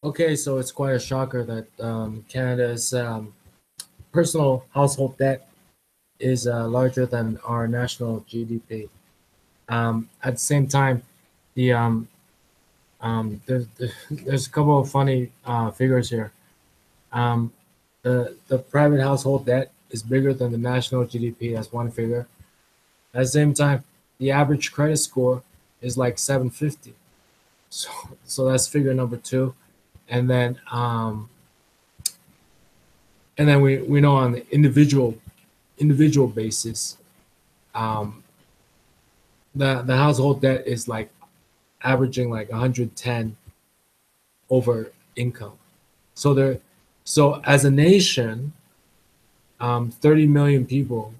Okay, so it's quite a shocker that Canada's personal household debt is larger than our national GDP. At the same time, the there's a couple of funny figures here. Um, the private household debt is bigger than the national GDP. That's one figure. At the same time, the average credit score is like 750. So that's figure number two, and then we know on the individual basis, um, the household debt is like averaging like 110 over income. So as a nation, 30 million people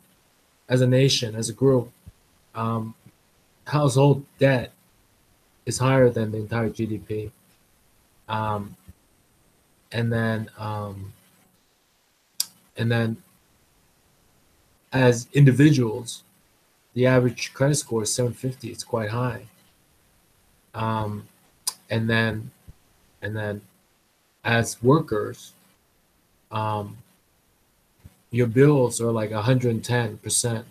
as a nation, as a group, um, household debt is higher than the entire GDP. Um, and then and then as individuals, the average credit score is 750. It's quite high. Um, and then and then as workers, um, your bills are like 110%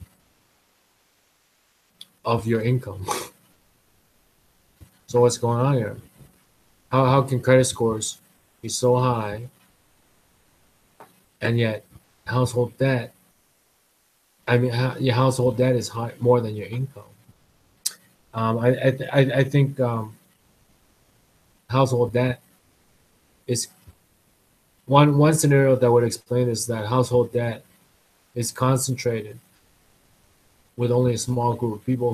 of your income. So what's going on here? How can credit scores be so high and yet household debt? I mean, your household debt is high more than your income. I think household debt is one scenario that would explain is that household debt is concentrated with only a small group of people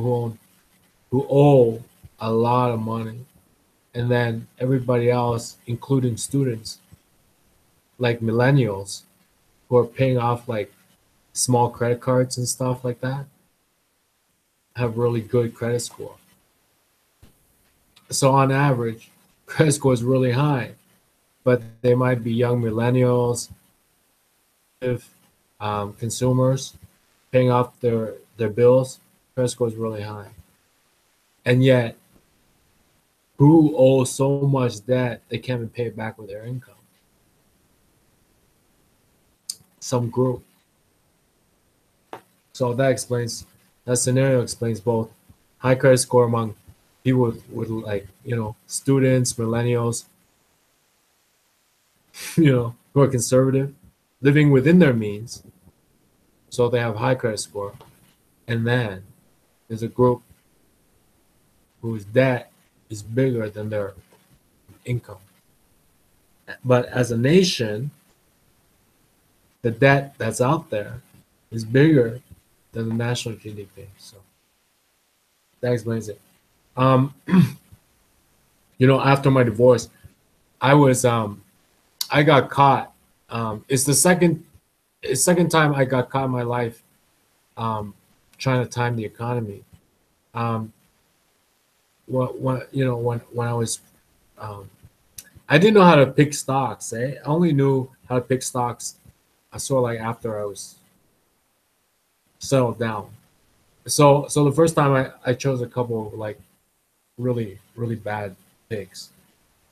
who owe a lot of money, and then everybody else, including students like millennials, who are paying off like small credit cards and stuff like that, have really good credit score. So on average, credit score is really high, but they might be young millennials, if consumers paying off their bills. Credit score is really high, and yet who owes so much debt they can't even pay it back with their income? Some group. So that scenario explains both high credit score among people with like students, millennials, who are conservative, living within their means, so they have high credit score, and then there's a group whose debt is bigger than their income. But as a nation, the debt that's out there is bigger than the national GDP. So that explains it. Um, after my divorce, I was I got caught. It's the second time I got caught in my life um, trying to time the economy. Um, when I was um, I didn't know how to pick stocks. I only knew how to pick stocks. I saw like after I was settled down. So the first time I chose a couple of like really really bad picks.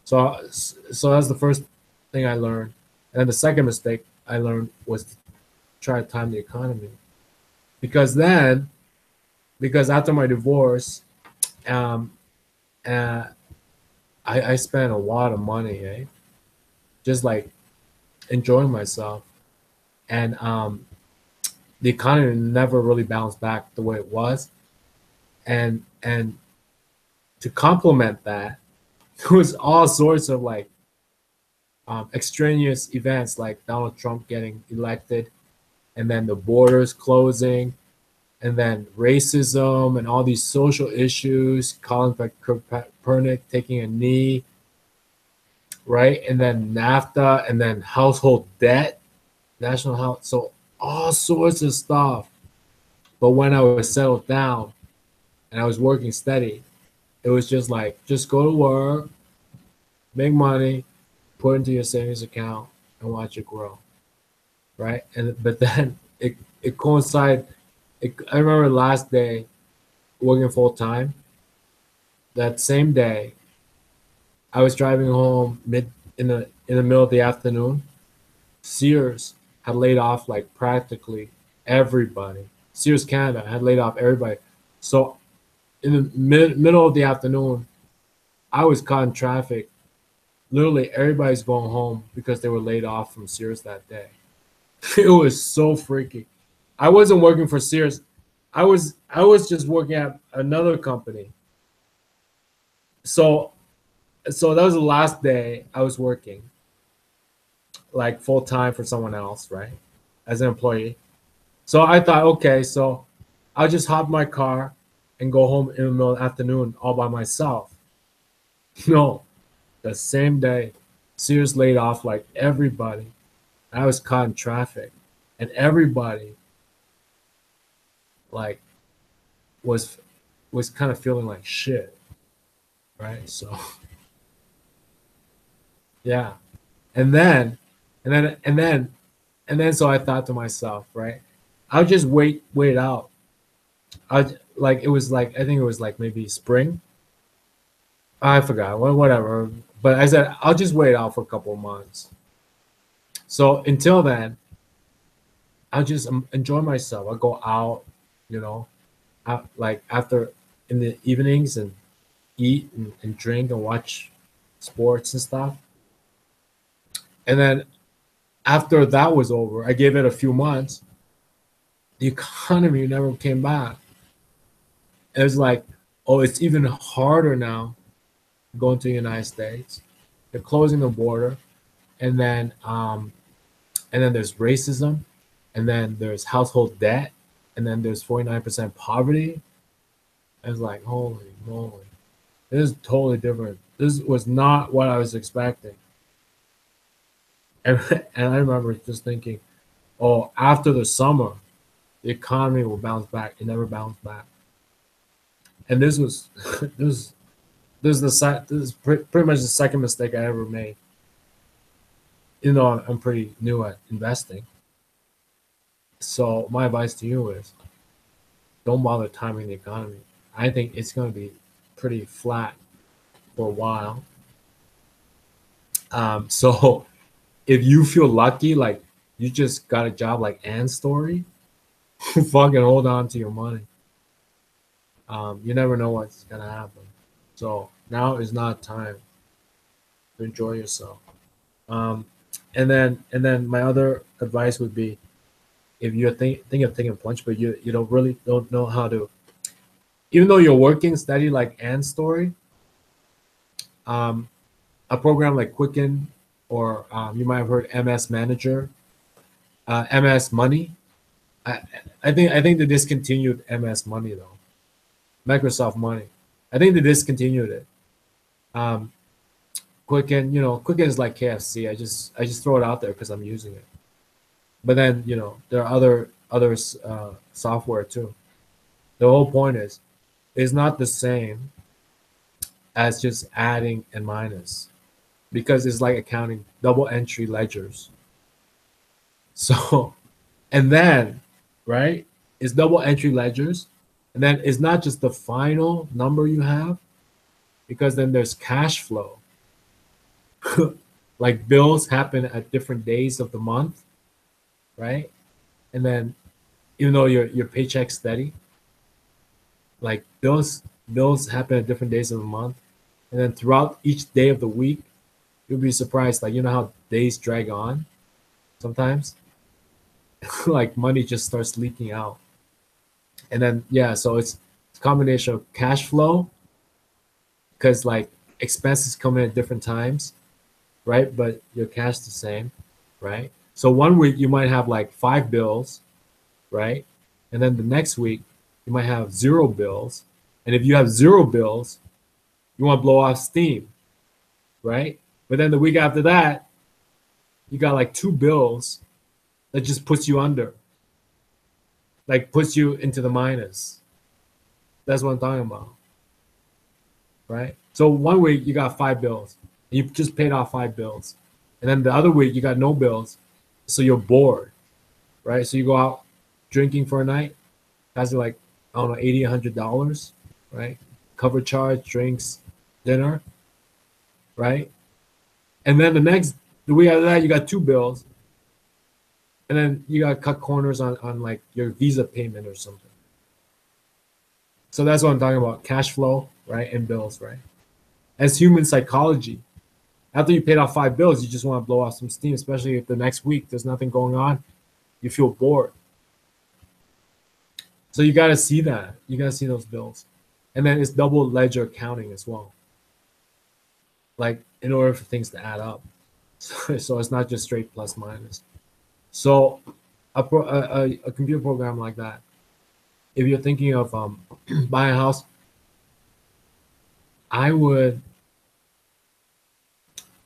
So that's the first thing I learned. And then the second mistake I learned was to try to time the economy. Because then, because after my divorce, um, uh, I spent a lot of money, just like enjoying myself. And the economy never really bounced back the way it was. And to complement that, there was all sorts of like extraneous events like Donald Trump getting elected, and then the borders closing, and then racism and all these social issues, Colin Kaepernick taking a knee, right? And then NAFTA, and then household debt, national house, so all sorts of stuff. But when I was settled down and I was working steady, it was just like, just go to work, make money, put into your savings account, and watch it grow, right? And but then it coincided. I remember last day working full time. That same day, I was driving home in the middle of the afternoon, Sears had laid off like practically everybody. Sears Canada had laid off everybody. So in the middle of the afternoon, I was caught in traffic. Literally, everybody's going home because they were laid off from Sears that day. It was so freaky. I wasn't working for Sears. I was just working at another company. So that was the last day I was working, like full time for someone else, right? As an employee. So I thought, okay, so I'll just hop my car and go home in the middle of the afternoon all by myself. No, the same day, Sears laid off like everybody. I was caught in traffic, and everybody like was was kind of feeling like shit, right? So yeah, and then and then and then and then so I thought to myself, right? I'll just wait out. I like it was like I think it was like maybe spring. I forgot, whatever. But I said I'll just wait out for a couple of months. So until then, I'll just enjoy myself. I'll go out, you know, out, like after in the evenings and eat and drink and watch sports and stuff. And then after that was over, I gave it a few months. The economy never came back. It was like, oh, it's even harder now going to the United States. They're closing the border, and then there's racism, and then there's household debt, and then there's 49% poverty. I was like, holy moly, this is totally different. This was not what I was expecting. And, and I remember just thinking, oh, after the summer, the economy will bounce back. It never bounced back. And this was this this is pretty much the second mistake I ever made. You know, I'm pretty new at investing. So my advice to you is don't bother timing the economy. I think it's going to be pretty flat for a while. So if you feel lucky, like you just got a job like Ann's story, fucking hold on to your money. You never know what's gonna happen. So now is not time to enjoy yourself. Um, and then my other advice would be if you're thinking of taking a plunge, but you don't really don't know how to, even though you're working steady like Ann's story, um, a program like Quicken or you might have heard MS Manager, MS Money. I, I think they discontinued MS Money though. Microsoft Money. I think they discontinued it. Um, Quicken, Quicken is like KFC. I just throw it out there because I'm using it. But then there are other software too. The whole point is it's not the same as just adding and minus because it's like accounting double entry ledgers. So and then right, it's double entry ledgers, and then it's not just the final number you have because then there's cash flow. Like bills happen at different days of the month, right? And then even though your paycheck's steady, like bills happen at different days of the month, and then throughout each day of the week, you'll be surprised. Like how days drag on sometimes, like money just starts leaking out, and then yeah, so it's a combination of cash flow because like expenses come in at different times, right? But your cash the same, right? So one week you might have like 5 bills, right? And then the next week you might have 0 bills. And if you have 0 bills, you want to blow off steam, right? But then the week after that, you got like 2 bills that just puts you under, like puts you into the minus. That's what I'm talking about, right? So one week you got 5 bills, and you just paid off 5 bills, and then the other week you got no bills, so you're bored, right? So you go out drinking for a night, that's like I don't know, $80, $100, right? Cover charge, drinks, dinner, right? And then the week after that, you got 2 bills. And then you got to cut corners on like your Visa payment or something. So that's what I'm talking about. Cash flow, right? And bills, right? As human psychology, after you paid off 5 bills, you just want to blow off some steam, especially if the next week there's nothing going on. You feel bored. So you got to see that. You got to see those bills. And then it's double ledger accounting as well. Like in order for things to add up. So it's not just straight plus minus. So a computer program like that, if you're thinking of buying a house, I would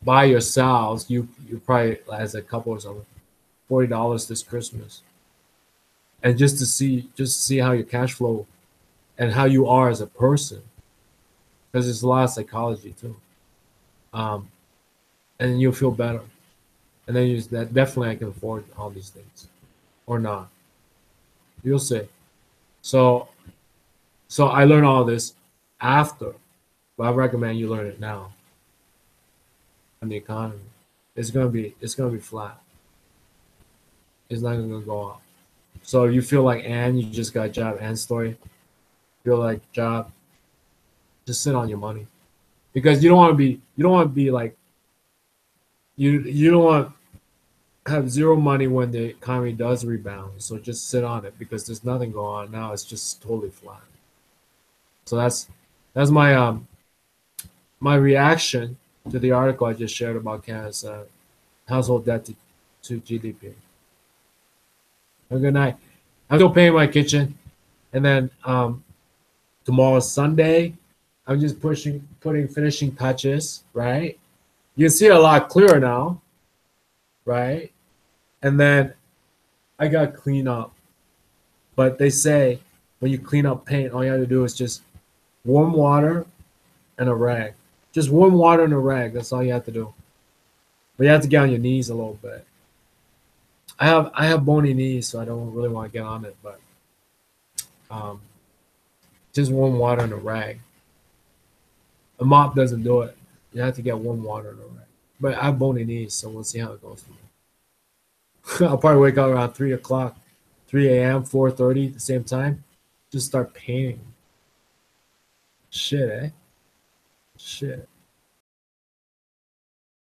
buy yourselves. You probably as a couple or something, $40 this Christmas, and just to see how your cash flow and how you are as a person, because there's a lot of psychology too. And you'll feel better, and then you that definitely I can afford all these things, or not. You'll see. So I learned all this after, but I recommend you learn it now. On the economy, it's gonna be flat. It's not gonna go up. So you feel like Anne, you just got a job. Anne's story. Feel like job. Just sit on your money, because you don't want to be like you don't want to have zero money when the economy does rebound. So just sit on it, because there's nothing going on now. It's just totally flat. So that's my reaction to the article I just shared about Canada's household debt to GDP. Have a good night. I'm still painting my kitchen, and then tomorrow's Sunday. I'm just putting finishing touches. Right, you can see it a lot clearer now. Right, and then I got to clean up. But they say when you clean up paint, all you have to do is just warm water and a rag. Just warm water and a rag. That's all you have to do. But you have to get on your knees a little bit. I have bony knees, so I don't really want to get on it. But just warm water and a rag. A mop doesn't do it. You have to get warm water and a rag. But I have bony knees, so we'll see how it goes. I'll probably wake up around 3 o'clock, 3 a.m., 4:30 at the same time. Just start painting. Shit, eh? Shit.